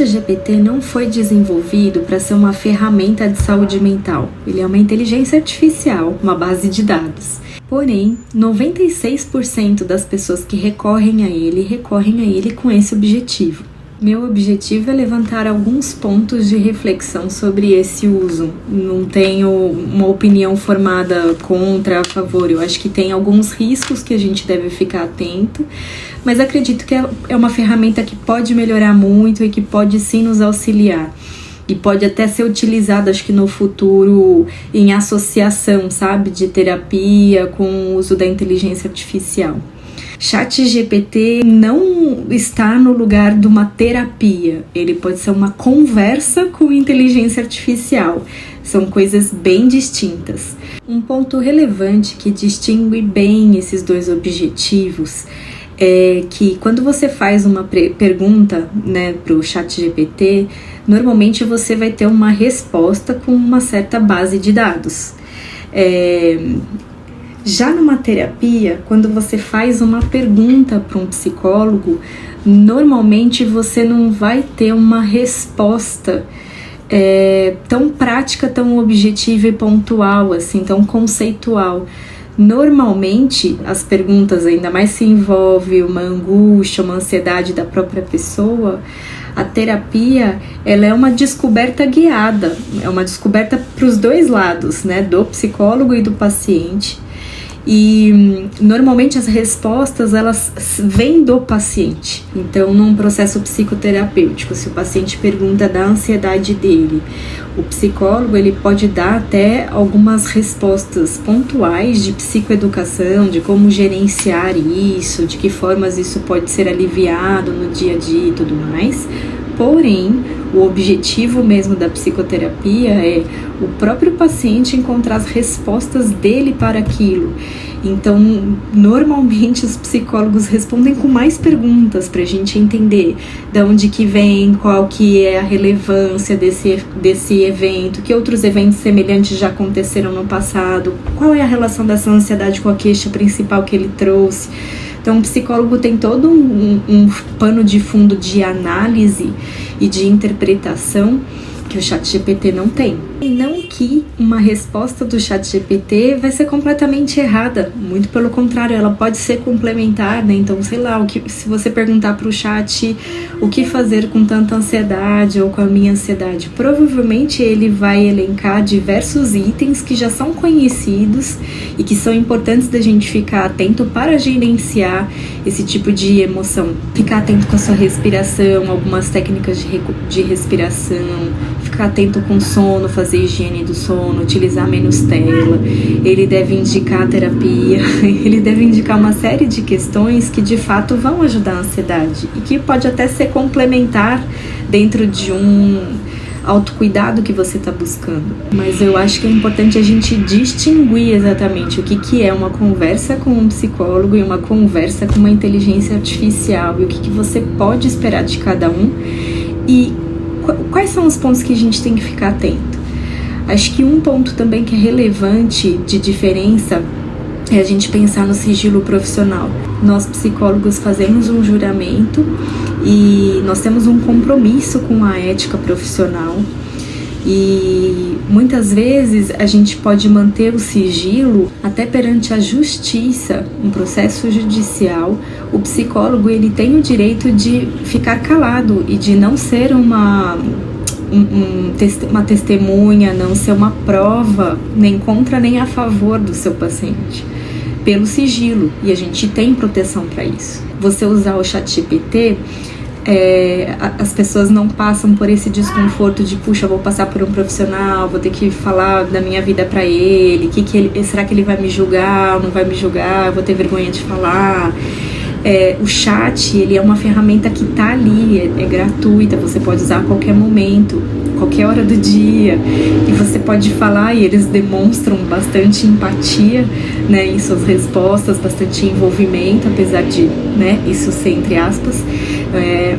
ChatGPT não foi desenvolvido para ser uma ferramenta de saúde mental. Ele é uma inteligência artificial, uma base de dados. Porém, 96% das pessoas que recorrem a ele com esse objetivo. Meu objetivo é levantar alguns pontos de reflexão sobre esse uso. Não tenho uma opinião formada contra, a favor. Eu acho que tem alguns riscos que a gente deve ficar atento, mas acredito que é uma ferramenta que pode melhorar muito e que pode sim nos auxiliar. E pode até ser utilizada, acho que no futuro, em associação, sabe, de terapia com o uso da inteligência artificial. ChatGPT não está no lugar de uma terapia, ele pode ser uma conversa com inteligência artificial, são coisas bem distintas. Um ponto relevante que distingue bem esses dois objetivos é que quando você faz uma pergunta, né, para o ChatGPT, normalmente você vai ter uma resposta com uma certa base de dados. Já numa terapia, quando você faz uma pergunta para um psicólogo, normalmente você não vai ter uma resposta tão prática, tão objetiva e pontual, assim, tão conceitual. Normalmente, as perguntas, ainda mais se envolve uma angústia, uma ansiedade da própria pessoa, a terapia, ela é uma descoberta guiada, é uma descoberta para os dois lados, né, do psicólogo e do paciente. E normalmente as respostas elas vêm do paciente. Então, num processo psicoterapêutico, se o paciente pergunta da ansiedade dele, o psicólogo ele pode dar até algumas respostas pontuais de psicoeducação, de como gerenciar isso, de que formas isso pode ser aliviado no dia a dia e tudo mais. Porém, o objetivo mesmo da psicoterapia é o próprio paciente encontrar as respostas dele para aquilo. Então, normalmente os psicólogos respondem com mais perguntas para a gente entender de onde que vem, qual que é a relevância desse evento, que outros eventos semelhantes já aconteceram no passado, qual é a relação dessa ansiedade com a queixa principal que ele trouxe. Então, o psicólogo tem todo um pano de fundo de análise e de interpretação que o ChatGPT não tem. E não que uma resposta do ChatGPT vai ser completamente errada, muito pelo contrário, ela pode ser complementar, né? Então, sei lá, se você perguntar para o chat o que fazer com tanta ansiedade ou com a minha ansiedade, provavelmente ele vai elencar diversos itens que já são conhecidos e que são importantes da gente ficar atento para gerenciar esse tipo de emoção. Ficar atento com a sua respiração, algumas técnicas de respiração, ficar atento com o sono, fazer higiene do sono, utilizar menos tela. Ele deve indicar terapia, ele deve indicar uma série de questões que de fato vão ajudar a ansiedade e que pode até ser complementar dentro de um autocuidado que você está buscando. Mas eu acho que é importante a gente distinguir exatamente o que é uma conversa com um psicólogo e uma conversa com uma inteligência artificial e o que você pode esperar de cada um e quais são os pontos que a gente tem que ficar atento. Acho que um ponto também que é relevante de diferença é a gente pensar no sigilo profissional. Nós psicólogos fazemos um juramento e nós temos um compromisso com a ética profissional e muitas vezes a gente pode manter o sigilo até perante a justiça, um processo judicial. O psicólogo ele tem o direito de ficar calado e de não ser uma testemunha, não ser uma prova nem contra nem a favor do seu paciente, pelo sigilo, e a gente tem proteção para isso. Você usar o ChatGPT, as pessoas não passam por esse desconforto de puxa, vou passar por um profissional, vou ter que falar da minha vida para ele, será que ele vai me julgar ou não vai me julgar, eu vou ter vergonha de falar. O chat, ele é uma ferramenta que tá ali, é gratuita, você pode usar a qualquer momento, qualquer hora do dia, e você pode falar e eles demonstram bastante empatia, né, em suas respostas, bastante envolvimento, apesar de, né, isso ser entre aspas,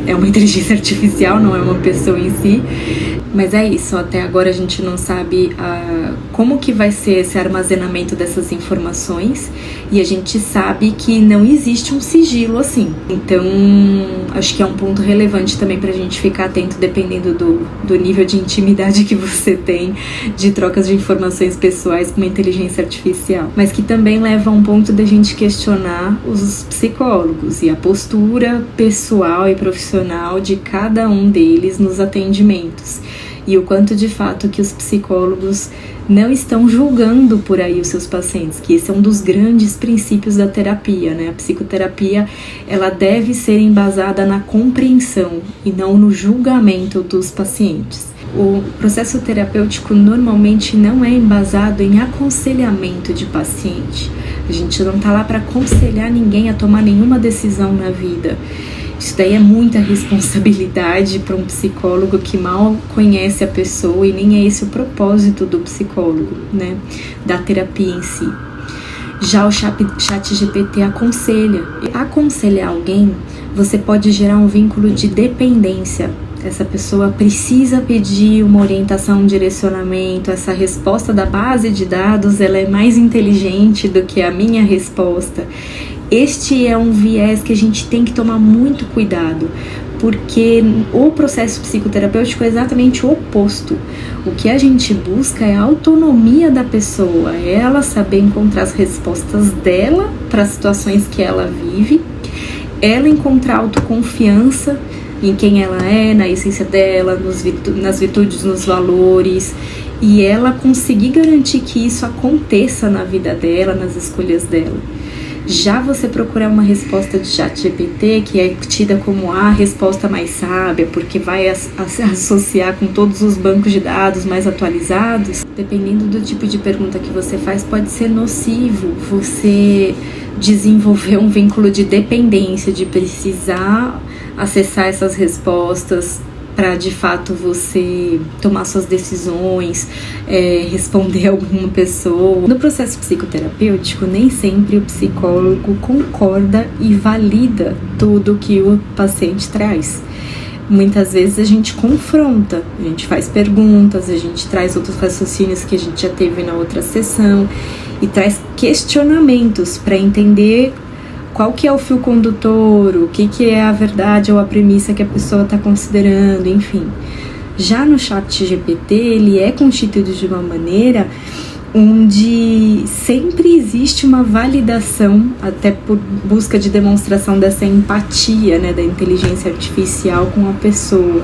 é uma inteligência artificial, não é uma pessoa em si. Mas é isso, até agora a gente não sabe como que vai ser esse armazenamento dessas informações, e a gente sabe que não existe um sigilo assim. Então, acho que é um ponto relevante também pra gente ficar atento, dependendo do nível de intimidade que você tem de trocas de informações pessoais com uma inteligência artificial. Mas que também leva a um ponto da gente questionar os psicólogos e a postura pessoal e profissional de cada um deles nos atendimentos. E o quanto de fato que os psicólogos não estão julgando por aí os seus pacientes, que esse é um dos grandes princípios da terapia, né? A psicoterapia, ela deve ser embasada na compreensão e não no julgamento dos pacientes. O processo terapêutico normalmente não é embasado em aconselhamento de paciente. A gente não tá lá para aconselhar ninguém a tomar nenhuma decisão na vida. Isso daí é muita responsabilidade para um psicólogo que mal conhece a pessoa, e nem é esse o propósito do psicólogo, né? Da terapia em si. Já o ChatGPT aconselha. Aconselhar alguém, você pode gerar um vínculo de dependência. Essa pessoa precisa pedir uma orientação, um direcionamento. Essa resposta da base de dados, ela é mais inteligente do que a minha resposta. Este é um viés que a gente tem que tomar muito cuidado, porque o processo psicoterapêutico é exatamente o oposto. O que a gente busca é a autonomia da pessoa, é ela saber encontrar as respostas dela para as situações que ela vive, ela encontrar autoconfiança em quem ela é, na essência dela, nas virtudes, nos valores, e ela conseguir garantir que isso aconteça na vida dela, nas escolhas dela. Já você procurar uma resposta de ChatGPT, que é tida como a resposta mais sábia, porque vai associar com todos os bancos de dados mais atualizados, dependendo do tipo de pergunta que você faz, pode ser nocivo você desenvolver um vínculo de dependência, de precisar acessar essas respostas para de fato você tomar suas decisões, responder a alguma pessoa. No processo psicoterapêutico, nem sempre o psicólogo concorda e valida tudo que o paciente traz. Muitas vezes a gente confronta, a gente faz perguntas, a gente traz outros raciocínios que a gente já teve na outra sessão e traz questionamentos para entender qual que é o fio condutor, o que é a verdade ou a premissa que a pessoa está considerando, enfim. Já no ChatGPT, ele é constituído de uma maneira onde sempre existe uma validação, até por busca de demonstração dessa empatia, né, da inteligência artificial com a pessoa.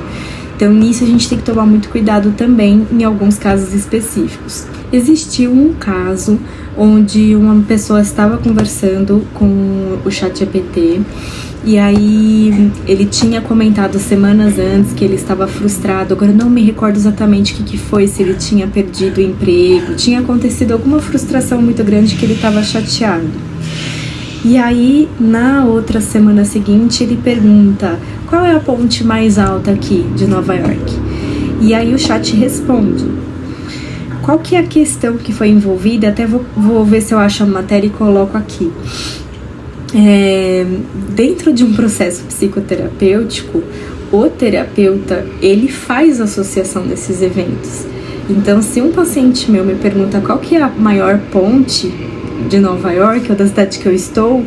Então, nisso a gente tem que tomar muito cuidado também em alguns casos específicos. Existiu um caso onde uma pessoa estava conversando com o ChatGPT e aí ele tinha comentado semanas antes que ele estava frustrado. Agora não me recordo exatamente o que foi, se ele tinha perdido o emprego, tinha acontecido alguma frustração muito grande que ele estava chateado. E aí, na outra semana seguinte, ele pergunta: qual é a ponte mais alta aqui de Nova York? E aí o chat responde. Qual que é a questão que foi envolvida? Até vou ver se eu acho a matéria e coloco aqui. Dentro de um processo psicoterapêutico, o terapeuta, ele faz associação desses eventos. Então, se um paciente meu me pergunta qual que é a maior ponte de Nova York, ou da cidade que eu estou,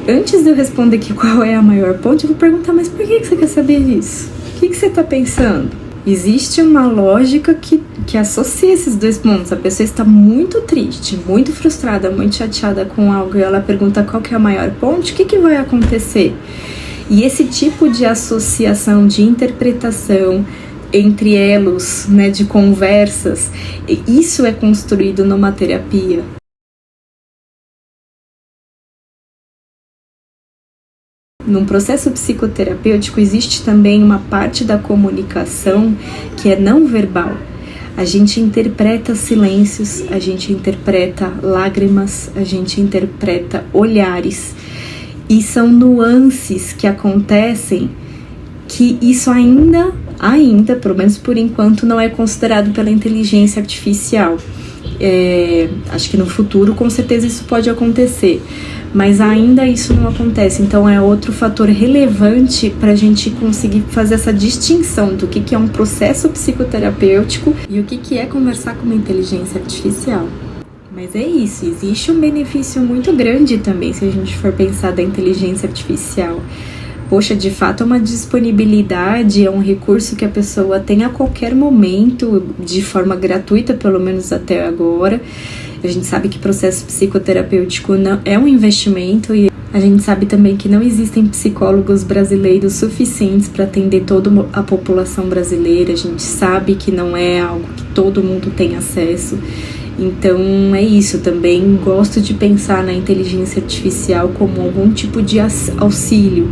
antes de eu responder aqui qual é a maior ponte, eu vou perguntar: mas por que você quer saber disso? O que você está pensando? Existe uma lógica que associa esses dois pontos. A pessoa está muito triste, muito frustrada, muito chateada com algo, e ela pergunta qual que é a maior ponte, o que vai acontecer? E esse tipo de associação, de interpretação entre elos, né, de conversas, isso é construído numa terapia. Num processo psicoterapêutico existe também uma parte da comunicação que é não verbal. A gente interpreta silêncios, a gente interpreta lágrimas, a gente interpreta olhares. E são nuances que acontecem que isso ainda, pelo menos por enquanto, não é considerado pela inteligência artificial. Acho que no futuro, com certeza, isso pode acontecer. Mas ainda isso não acontece, então é outro fator relevante para a gente conseguir fazer essa distinção do que é um processo psicoterapêutico e o que é conversar com uma inteligência artificial. Mas é isso, existe um benefício muito grande também se a gente for pensar da inteligência artificial. Poxa, de fato é uma disponibilidade, é um recurso que a pessoa tem a qualquer momento, de forma gratuita, pelo menos até agora. A gente sabe que processo psicoterapêutico não é um investimento e a gente sabe também que não existem psicólogos brasileiros suficientes para atender toda a população brasileira. A gente sabe que não é algo que todo mundo tem acesso. Então é isso, também gosto de pensar na inteligência artificial como algum tipo de auxílio.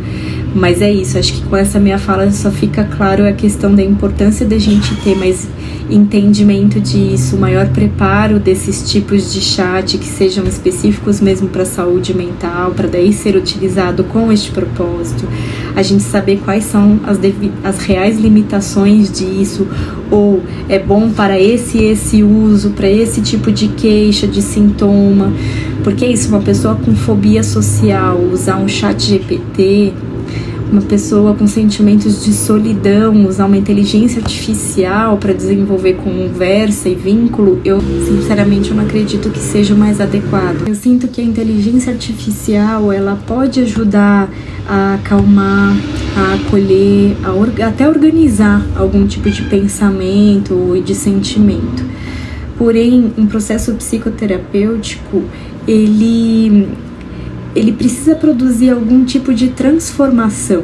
Mas é isso, acho que com essa minha fala só fica claro a questão da importância da gente ter mais entendimento disso, maior preparo desses tipos de chat que sejam específicos mesmo para a saúde mental, para daí ser utilizado com este propósito, a gente saber quais são as reais limitações disso, ou é bom para esse uso, para esse tipo de queixa, de sintoma, porque é isso, uma pessoa com fobia social, usar um chat GPT, uma pessoa com sentimentos de solidão, usar uma inteligência artificial para desenvolver conversa e vínculo, eu sinceramente não acredito que seja o mais adequado. Eu sinto que a inteligência artificial, ela pode ajudar a acalmar, a acolher, até organizar algum tipo de pensamento e de sentimento. Porém, um processo psicoterapêutico, ele precisa produzir algum tipo de transformação.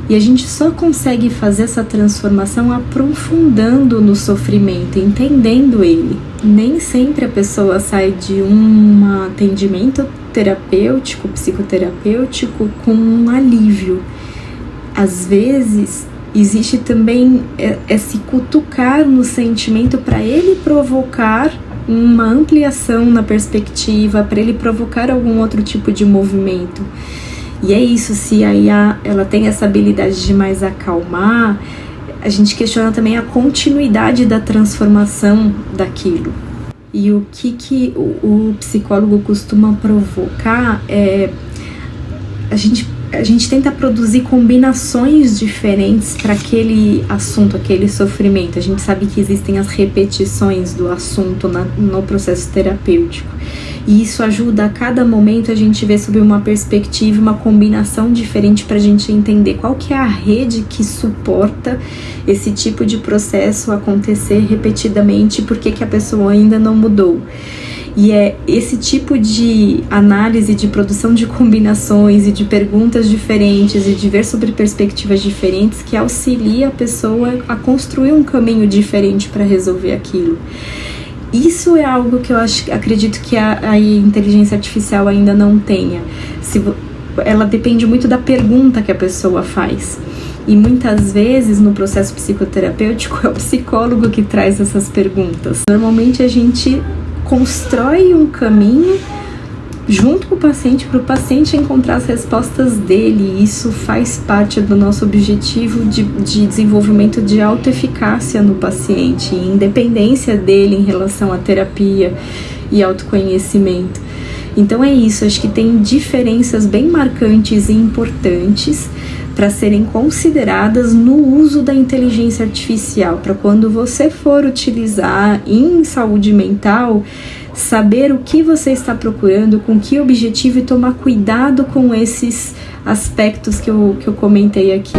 E a gente só consegue fazer essa transformação aprofundando no sofrimento, entendendo ele. Nem sempre a pessoa sai de um atendimento terapêutico, psicoterapêutico, com um alívio. Às vezes, existe também esse cutucar no sentimento para ele provocar uma ampliação na perspectiva, para ele provocar algum outro tipo de movimento. E é isso, se a IA ela tem essa habilidade de mais acalmar, a gente questiona também a continuidade da transformação daquilo. E o que o psicólogo costuma provocar é a gente tenta produzir combinações diferentes para aquele assunto, aquele sofrimento. A gente sabe que existem as repetições do assunto no processo terapêutico. E isso ajuda a cada momento a gente ver sob uma perspectiva, uma combinação diferente para a gente entender qual que é a rede que suporta esse tipo de processo acontecer repetidamente e por que a pessoa ainda não mudou. E é esse tipo de análise, de produção de combinações e de perguntas diferentes e de ver sobre perspectivas diferentes que auxilia a pessoa a construir um caminho diferente para resolver aquilo. Isso é algo que eu acredito que a inteligência artificial ainda não tenha. Ela depende muito da pergunta que a pessoa faz. E muitas vezes no processo psicoterapêutico é o psicólogo que traz essas perguntas. Normalmente a gente constrói um caminho junto com o paciente para o paciente encontrar as respostas dele. E isso faz parte do nosso objetivo de desenvolvimento de autoeficácia no paciente, e independência dele em relação à terapia e autoconhecimento. Então é isso, acho que tem diferenças bem marcantes e importantes para serem consideradas no uso da inteligência artificial, para quando você for utilizar em saúde mental, saber o que você está procurando, com que objetivo e tomar cuidado com esses aspectos que eu comentei aqui.